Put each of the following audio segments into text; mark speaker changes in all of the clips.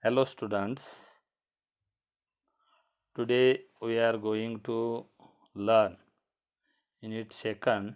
Speaker 1: Hello students, today we are going to learn unit second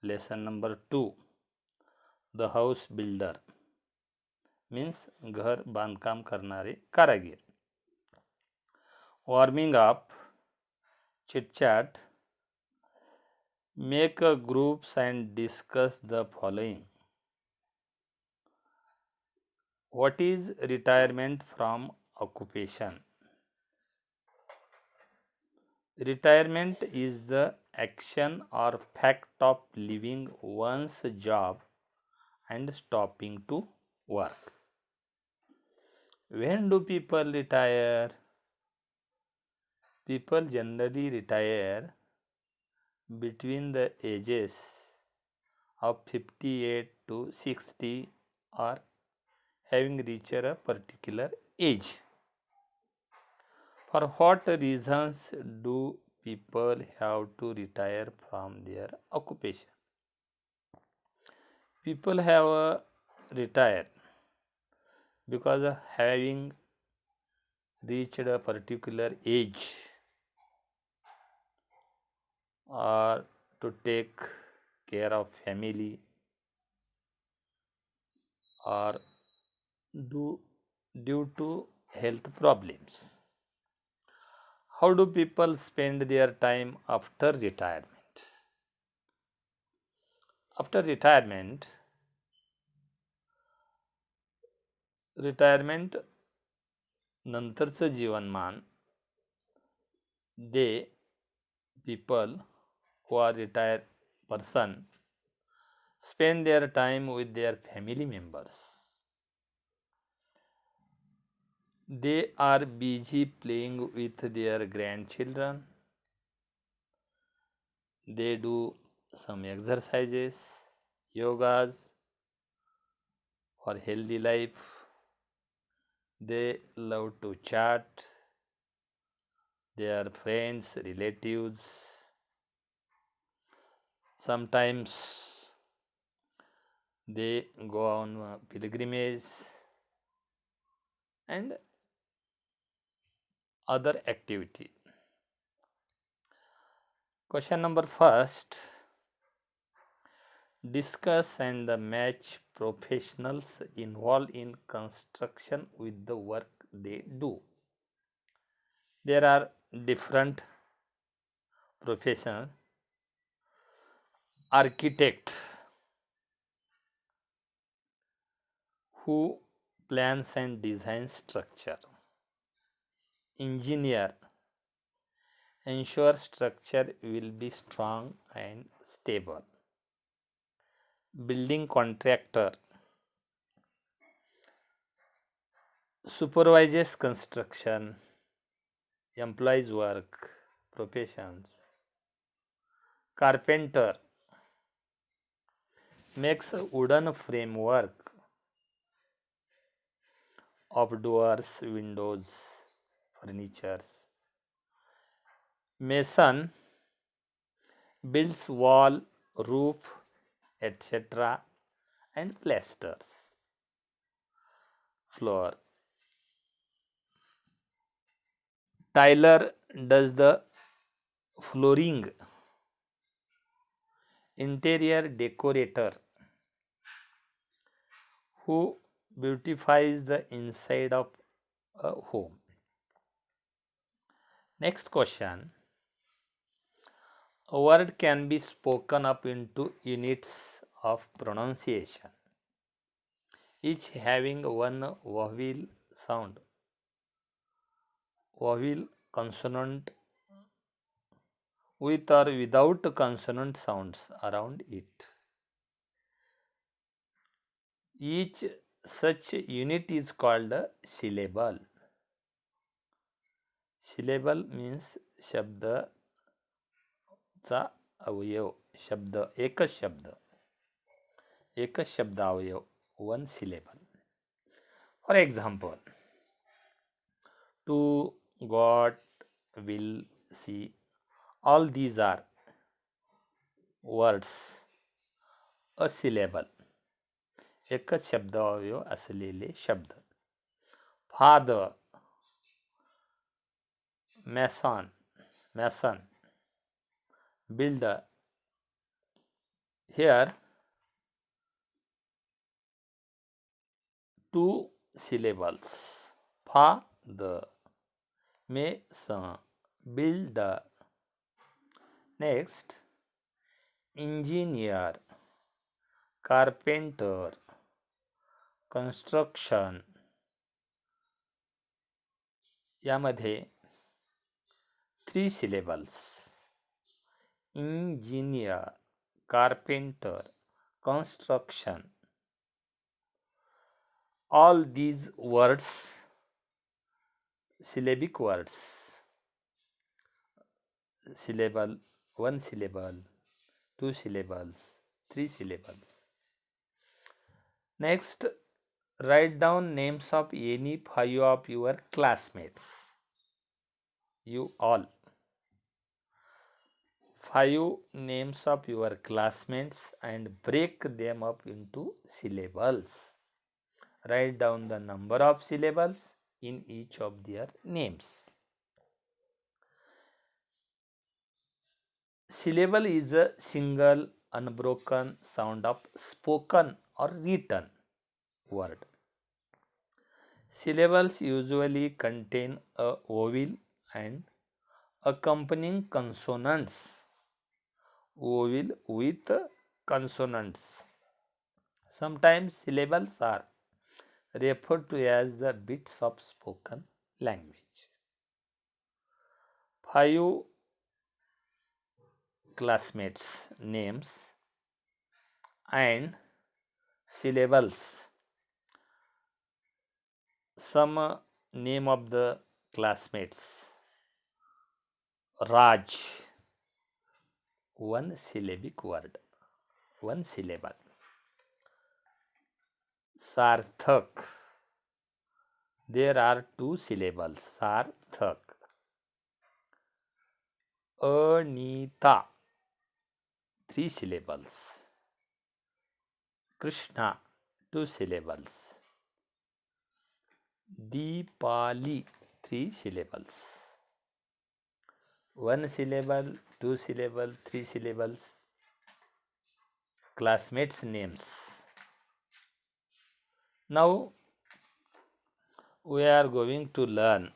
Speaker 1: lesson number 2, the house builder means घर बांधकाम करणारे कारागीर. Warming up, chit chat, make a groups and discuss the following. What is retirement from occupation? Retirement is the action or fact of leaving one's job and stopping to work. When do people retire? People generally retire between the ages of 58 to 60 or having reached a particular age. For what reasons do people have to retire from their occupation? People have retired because of having reached a particular age or to take care of family or due to health problems. How do people spend their time after retirement? After retirement नंतरचं जीवनमान they people who are retired person spend their time with their family members. They are busy playing with their grandchildren. They do some exercises, yogas for healthy life. They love to chat their friends, relatives. Sometimes they go on pilgrimage and other activity. Question number first, discuss and match professionals involved in construction with the work they do. There are different professions. Architect who plans and designs structure. Engineer ensure structure will be strong and stable. Building contractor supervises construction, employs work, professions. Carpenter makes a wooden framework of doors, windows, furniture. Mason builds wall, roof, etc. and plasters floor. Tyler does the flooring. Interior decorator who beautifies the inside of a home. Next question. A word can be spoken up into units of pronunciation, each having one vowel sound, vowel consonant with or without consonant sounds around it. Each such unit is called a syllable. Syllable means शब्दाचा अवयव. शब्द एकच शब्द अवयव, one syllable. For example, to, got, will, see, all these are words, a syllable, एकच शब्द अवयव असलेले शब्द. father, mason, builder. Here two syllables, father, mason, builder. Next, engineer, carpenter, construction. यामध्ये 3 syllables, engineer, carpenter, construction. All these words, syllabic words, syllable, 1 syllable, 2 syllables, 3 syllables. Next, write down names of any 5 of your classmates. You all. 5 names of your classmates and break them up into syllables. Write down the number of syllables in each of their names. Syllable is a single unbroken sound of spoken or written word. Syllables usually contain a vowel and accompanying consonants. Vowel with consonants. Sometimes syllables are referred to as the bits of spoken language. 5 classmates names and syllables. Some name of the classmates. Raj, 1 syllabic word, 1 syllable. Sarthak, there are 2 syllables. Sarthak. Anita, 3 syllables. Krishna, 2 syllables. Deepali, 3 syllables. 1 syllable, 2 syllable, 3 syllables. Classmates' names. Now we are going to learn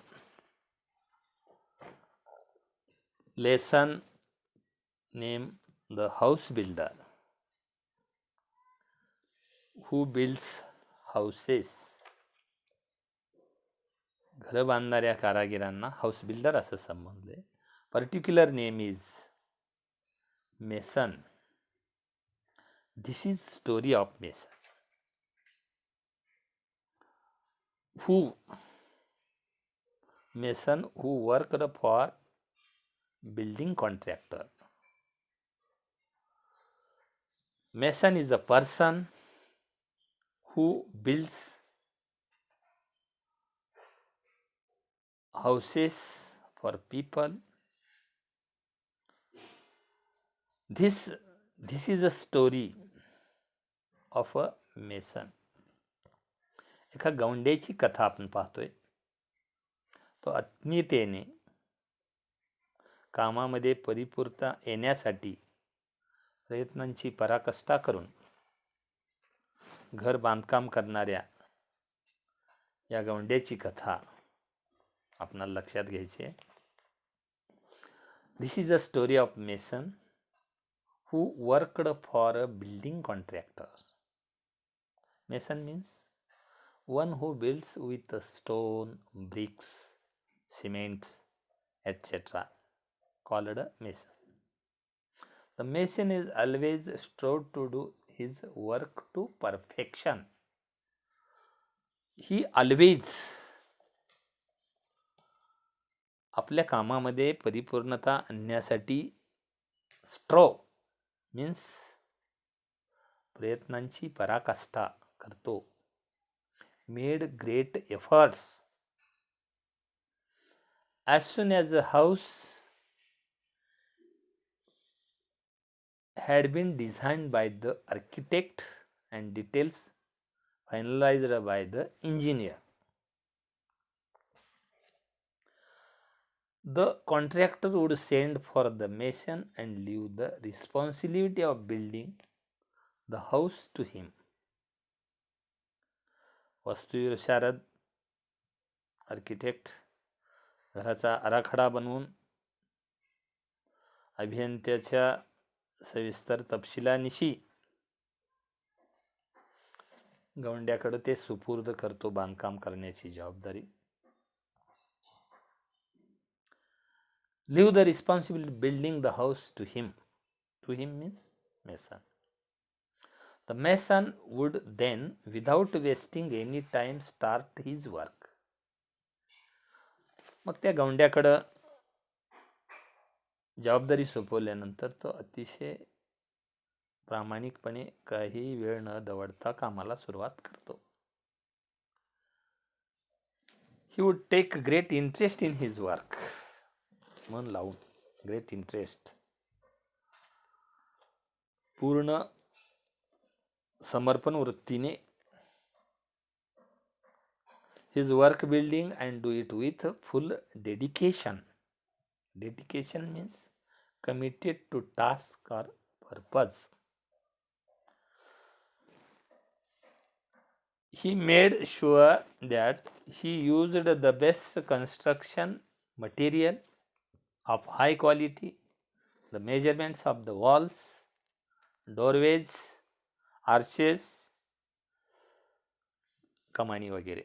Speaker 1: lesson name the house builder. Who builds houses? घर बांधणाऱ्या कारागिरांना house builder असं संबोधले. Particular name is mason. This is story of Mason. Mason who worked for building contractor. Mason is a person who builds houses for people. This is a story of a mason. एका गौंड्याची कथा आपण पाहतोय. तो आत्मीयतेने कामामध्ये परिपूर्णता येण्यासाठी प्रयत्नांची पराकाष्ठा करून घर बांधकाम करणाऱ्या या गौंड्याची कथा आपणाला लक्षात घ्यायची आहे. This is a story of mason who worked for a building contractor. Mason means one who builds with stone, bricks, cement, etc. called a mason. The mason is always strove to do his work to perfection. He always आपल्या कामामध्ये परिपूर्णता आणण्यासाठी strove means प्रयत्नांची पराकाष्ठा करतो. Made great efforts. As soon as the house had been designed by the architect and details finalized by the engineer, The contractor would send for the mason and leave the responsibility of building the house to him. वास्तुविशारद architect घराचा आराखडा बनवून अभियंत्याच्या सविस्तर तपशिलानिशी गवंड्याकडे ते सुपूर्द करतो बांधकाम करण्याची जबाबदारी. Leave the responsibility building the house to him. To him means mason. The mason would then, without wasting any time, start his work. मग त्या गवंड्याकडं जबाबदारी सोपवल्यानंतर तो अतिशय प्रामाणिकपणे काही वेळ न दवडता कामाला सुरुवात करतो. He would take great interest in his work. मन लावून, ग्रेट इंटरेस्ट, पूर्ण समर्पण वृत्तीने his work building and do it with full dedication. Dedication means committed to task or purpose. He made sure that he used the best construction material of high quality, the measurements of the walls, doorways, arches, कमानी वगैरे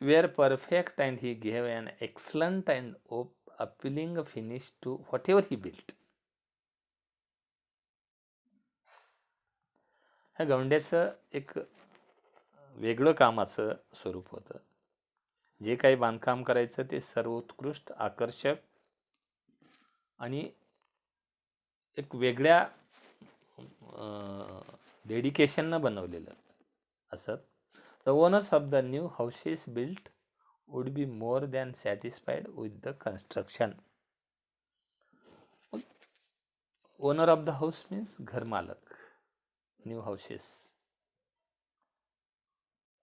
Speaker 1: were perfect, and he gave an excellent and appealing finish to whatever he built. ह्या गवंड्याचं एक वेगळं कामाचं स्वरूप होतं. जे काही बांधकाम करायचं ते सर्वोत्कृष्ट, आकर्षक आणि एक वेगळ्या डेडिकेशननं बनवलेलं असत. The owners of the new houses built would be more than satisfied with the construction. Owner of the house means घर मालक. न्यू हाऊसेस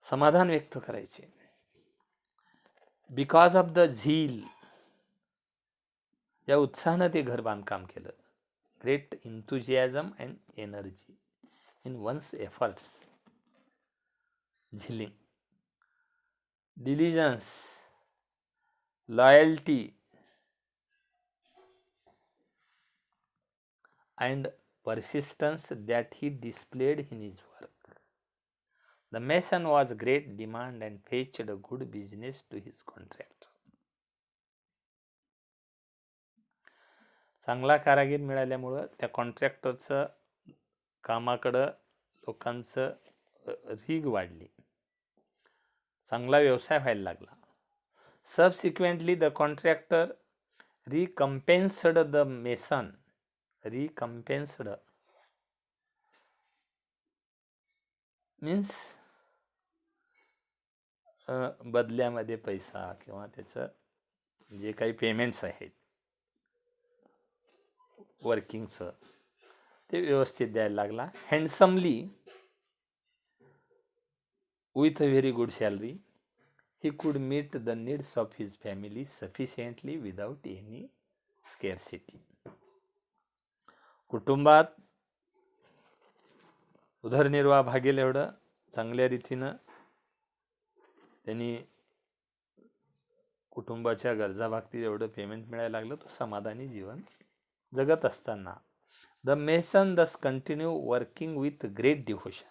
Speaker 1: समाधान व्यक्त करायचे. बिकॉज ऑफ द झील, या उत्साहानं ते घर बांधकाम केलं. Great enthusiasm and energy in one's efforts. झिलिंग, diligence, loyalty, and persistence that he displayed in his work. The mason was great demand and fetched a good business to his contractor. चांगला कारागीर मिळाल्यामुळं त्या कॉन्ट्रॅक्टरचं कामाकडं लोकांचं रीग वाढली, चांगला व्यवसाय व्हायला लागला. Subsequently, the contractor recompensed the mason. Recompensed means बदल्यामध्ये पैसा किंवा त्याचं जे काही पेमेंट्स आहेत वर्किंगचं ते व्यवस्थित द्यायला लागला. हँडसमली, with a very good salary, he could meet the needs of his family sufficiently without any scarcity. कुटुंबात उदरनिर्वाह भागेल एवढं चांगल्या रीतीनं त्यांनी कुटुंबाच्या गरजा भागतील एवढं पेमेंट मिळायला लागलं. तो समाधानी जीवन जगत असताना द मेसन दस continue working with great devotion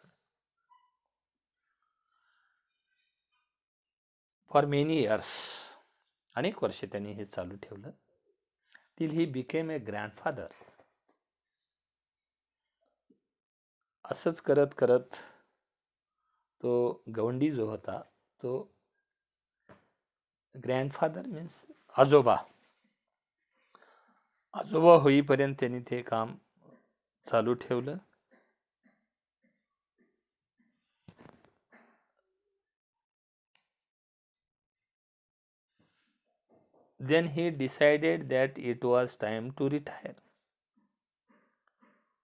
Speaker 1: for many years. अनेक वर्षे त्यांनी हे चालू ठेवलं. Till he became a grandfather. असंच करत करत तो गवंडी जो होता तो ग्रँडफादर मीन्स आजोबा होईपर्यंत त्यांनी ते काम चालू ठेवलं. Then he decided that it was time to retire.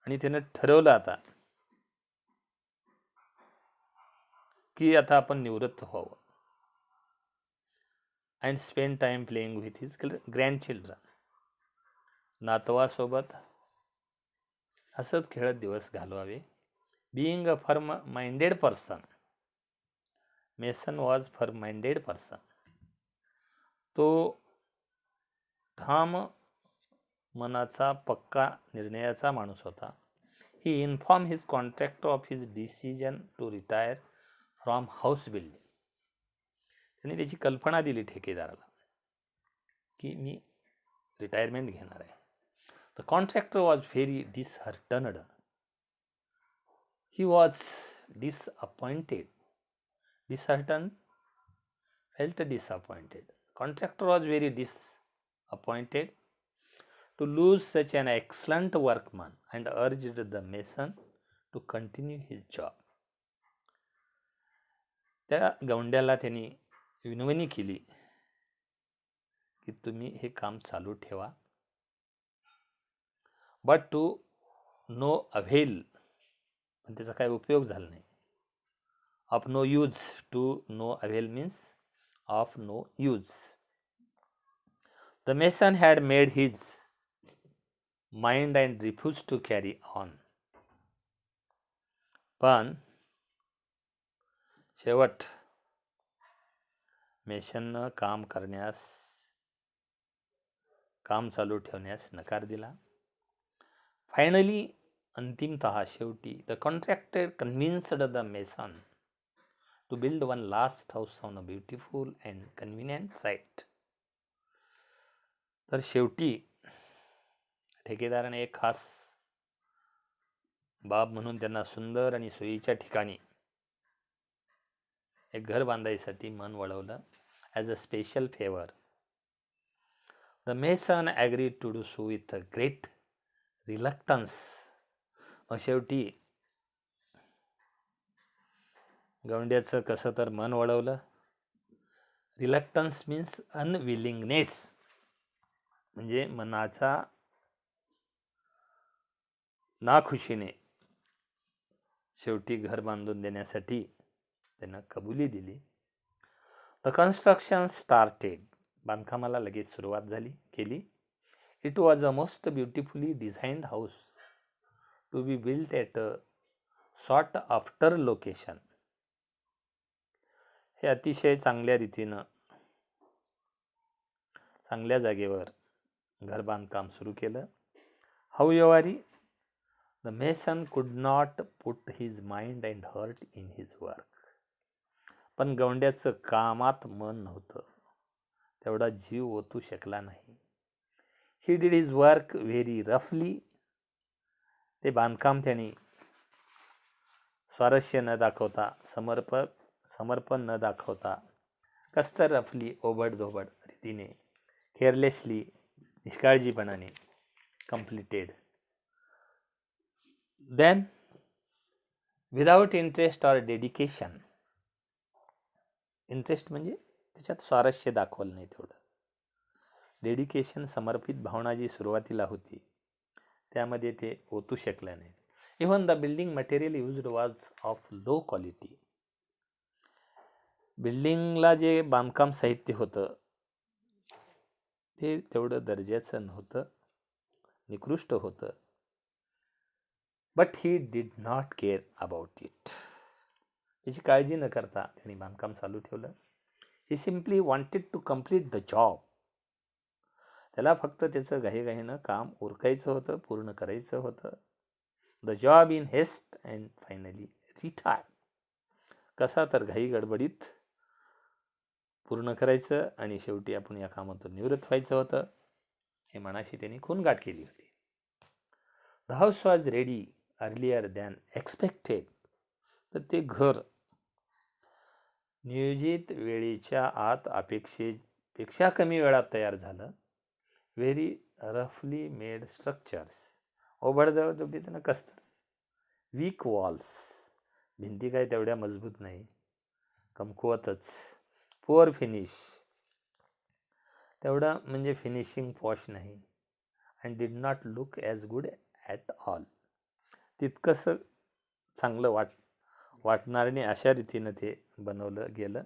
Speaker 1: आणि त्यानं ठरवलं आता की आता आपण निवृत्त व्हावं. And spend time playing with his grandchildren. नातवासोबत हसत खेळत दिवस घालवावे. Being a firm minded person, mason was firm minded person. तो ठाम मनाचा पक्का निर्णयाचा माणूस होता. He inform his contractor of his decision to retire from house building. त्यांनी त्याची कल्पना दिली ठेकेदाराला की मी रिटायरमेंट घेणार आहे. The contractor was very disheartened. He was disappointed. Disheartened, felt disappointed. Contractor was very disappointed to lose such an excellent workman and urged the mason to continue his job. त्या गवंड्याला त्यांनी विनवणी केली की तुम्ही हे काम चालू ठेवा, बट टू नो अव्हेल, पण त्याचा काही उपयोग झाला नाही. Of no use. To no avail means of no use. The mason had made his mind and refused to carry on. पण शेवट मेसननं काम चालू ठेवण्यास नकार दिला. फायनली, अंतिमतः शेवटी, the contractor convinced the mason to build one last house on a beautiful and convenient site. तर शेवटी ठेकेदाराने एक खास बाब म्हणून त्यांना सुंदर आणि सोयीच्या ठिकाणी एक घर बांधायसाठी मन वळवलं. As a special favour the mason agreed to do so with a great reluctance. मग शेवटी गवंड्याचं कसं तर मन वळवलं. रिलक्टन्स मीन्स अनविलिंगनेस, म्हणजे मनाचा नाखुशीने शेवटी घर बांधून देण्यासाठी त्यानं कबुली दिली. The construction started. बांधकामाला लगेच सुरुवात केली. It was a most beautifully designed house to be built at a sought after location. हे अतिशय चांगल्या रीतीनं चांगल्या जागेवर घर बांधकाम सुरू केलं. However the mason could not put his mind and heart in his work. पण गवंड्याचं कामात मन नव्हतं, तेवढा जीव ओतू शकला नाही. He did his work very रफली. ते बांधकाम त्यांनी स्वारस्य न दाखवता, समर्पण न दाखवता, कसतर रफली, ओबडधोबड रीतीने, केअरलेसली, निष्काळजीपणाने completed. Then without interest or dedication. Interest म्हणजे त्याच्यात स्वारस्य दाखवलं नाही तेवढं. डेडिकेशन, समर्पित भावना जी सुरुवातीला होती त्यामध्ये ते ओतू शकलं नाही. Even the building material used was of low quality. बिल्डिंगला जे बांधकाम साहित्य होतं ते तेवढं दर्जाचं नव्हतं, निकृष्ट होतं. But he did not care about it. त्याची काळजी न करता त्यांनी बांधकाम चालू ठेवलं. He simply wanted to complete the job. त्याला फक्त त्याचं घाईघाईनं काम उरकायचं होतं, पूर्ण करायचं होतं. The job in haste and finally retire. कसा तर घाई गडबडीत पूर्ण करायचं आणि शेवटी आपण या कामातून निवृत्त व्हायचं होतं. हे मनाशी त्यांनी खूणगाठ केली होती. The house was ready earlier than expected. तर ते घर नियोजित वेळेच्या आत अपेक्षेपेक्षा कमी वेळात तयार झालं. व्हेरी रफली मेड स्ट्रक्चर्स. ओबडधोबडीनं कसतं. Weak walls. भिंती काय तेवढ्या मजबूत नाही, कमकुवतच. Poor finish. तेवढं म्हणजे फिनिशिंग पॉश नाही. And did not look as good at all. तितकंसं चांगलं वाटणार नाही अशा रीतीनं ते बनवलं गेलं.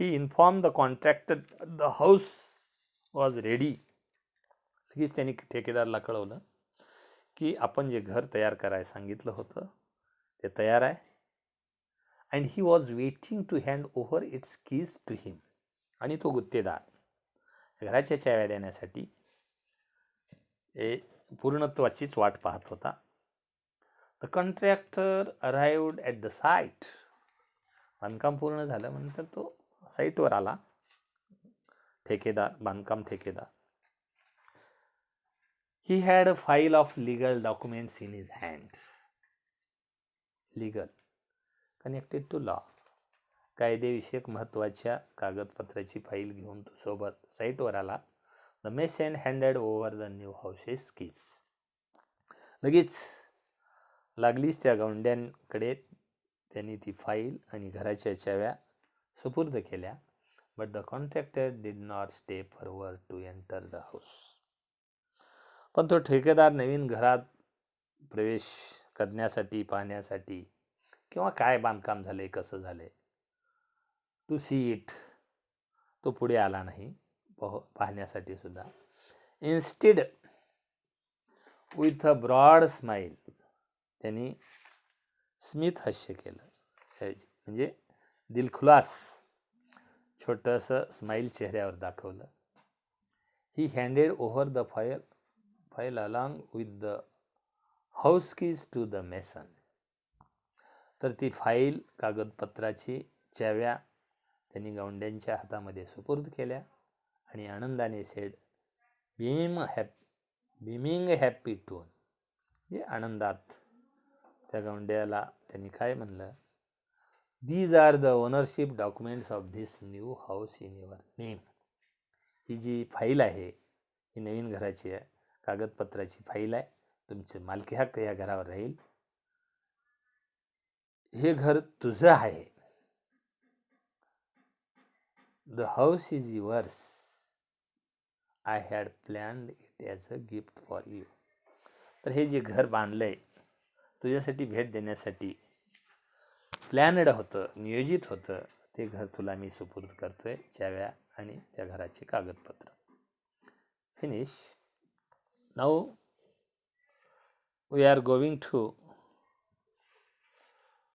Speaker 1: He inform the contractor the house was ready. लगेच त्यांनी ठेकेदारला कळवलं की आपण जे घर तयार करायला सांगितलं होतं ते तयार आहे. And he was waiting to hand over its keys to him. आणि तो गुत्तेदार घराच्या चाव्या देण्यासाठी पूर्णत्वाचीच वाट पाहत होता. The contractor arrived at the site. बांधकाम पूर्ण झालं नंतर तो साईटवर आला, बांधकाम ठेकेदार. He had a file of legal documents in his hand. Legal connected to law. कायदेविषयक महत्त्वाच्या कागदपत्राची फाईल घेऊन तो सोबत साईटवर आला. The mason handed over the new houses keys. लगेच लागलीच त्या गवंड्यांकडे त्यांनी ती फाईल आणि घराच्या चाव्या सुपूर्द केल्या. But the contractor did not stay forward to enter the house. पण तो ठेकेदार नवीन घरात प्रवेश करण्यासाठी, पाहण्यासाठी किंवा काय बांधकाम झाले, कसं झाले, टू सी इट, तो पुढे आला नाही पाहण्यासाठी सुद्धा. Instead with a broad smile, त्यांनी स्मित हास्य केलं, म्हणजे दिलखुलास छोटंसं स्माईल चेहऱ्यावर दाखवलं. He handed over the file along with the house keys to the mason. तर ती फाईल, कागदपत्राची चाव्या त्यांनी गवंड्यांच्या हातामध्ये सुपूर्द केल्या आणि आनंदाने सेड, बीमिंग हॅपी टोन, म्हणजे आनंदात त्या गवंड्याला त्यांनी काय म्हणलं, these are the ownership documents of this new house in your name. ही जी फाईल आहे ही नवीन घराची कागदपत्राची फाईल आहे, तुमचे मालकी हक्क या घरावर राहील. हे घर तुझं आहे. The house is yours. I had planned it as a gift for you. तर हे जे घर बांधलंय तुझ्यासाठी भेट देण्यासाठी प्लॅनड होतं, नियोजित होतं, ते घर तुला मी सुपूर्द करतोय, चाव्या आणि त्या घराचे कागदपत्र. Finish. Now we are going to